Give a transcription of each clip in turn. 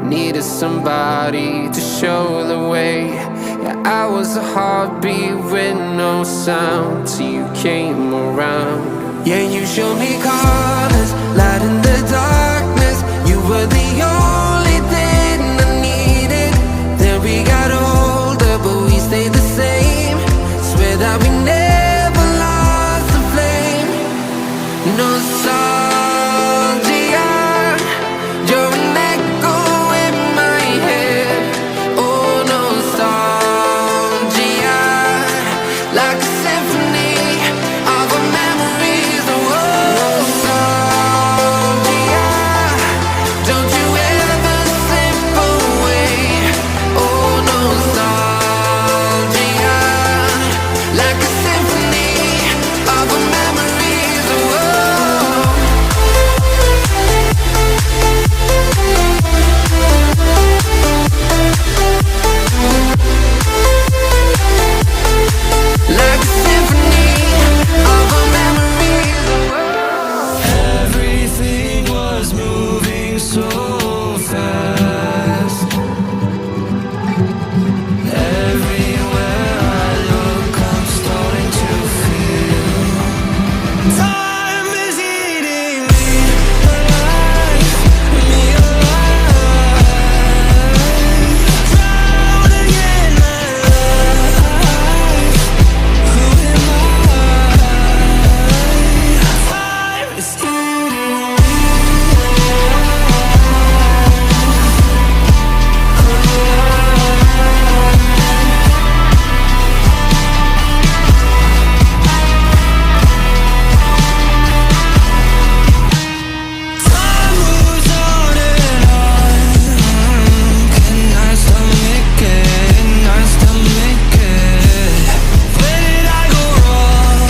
needed somebody to show the way. Yeah, I was a heartbeat with no sound till you came around. Yeah, you showed me colors, light in the darkness. You were the only thing I needed. Then we got older, but we stayed the same. Swear that we never lost the flame. Nostalgia, you're an echo in my head. Oh, nostalgia, like a symphony of our memories. Oh, nostalgia, don't you ever slip away. Oh, nostalgia, like a symphony of our memories. Oh, like a symphony of our memories. Everything was moving so fast. Everywhere I look, I'm starting to feel time is eating me alive, me alive. Drowning in my life. Who am I? Time is eating me Time moves on and on. Can I stomach it? Can I stomach it? Where did I go wrong?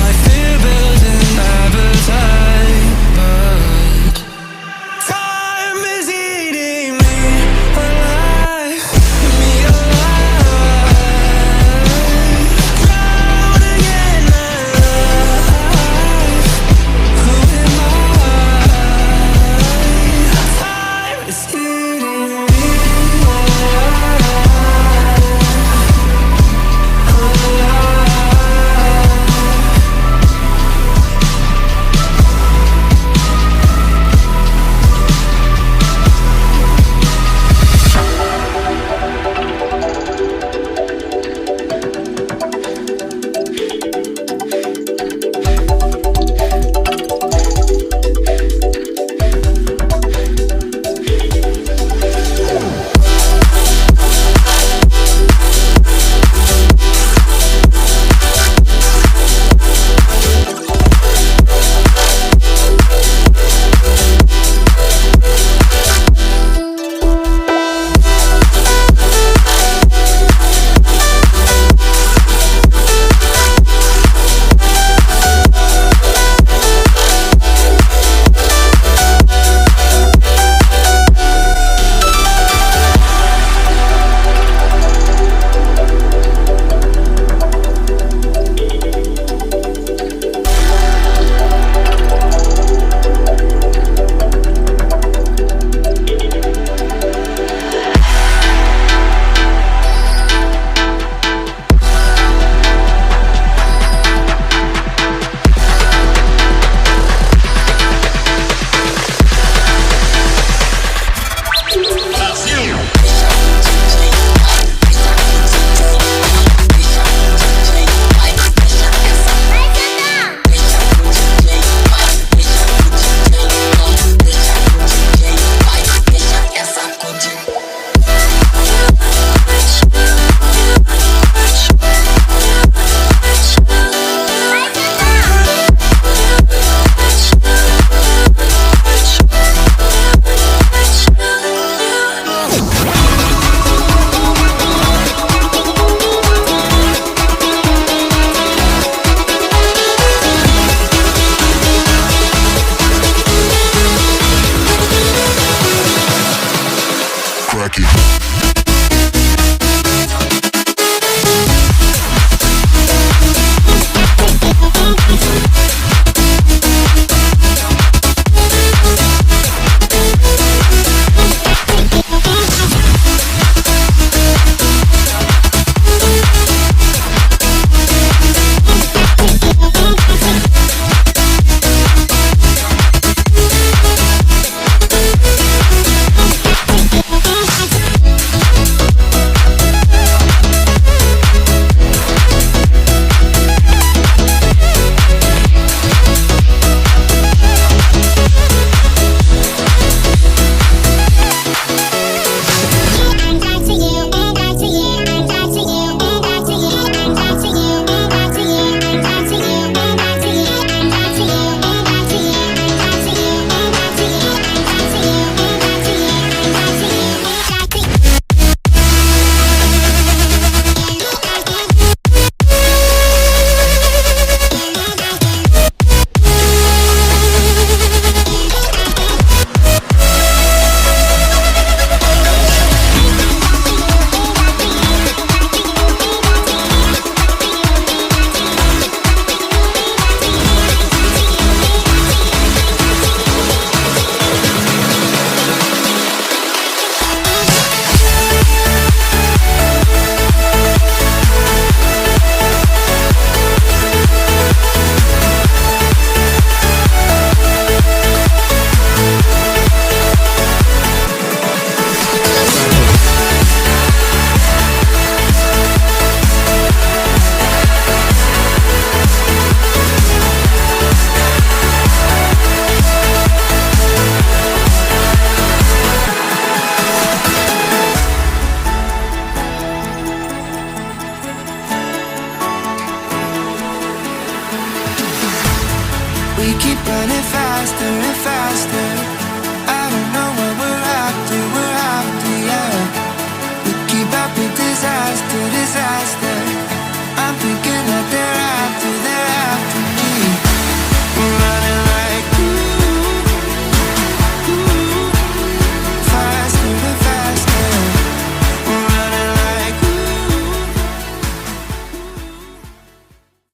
I fear building appetite, but time is eating me alive, me alive. Drowning in my life. Who am I? Time is eating me faster and faster.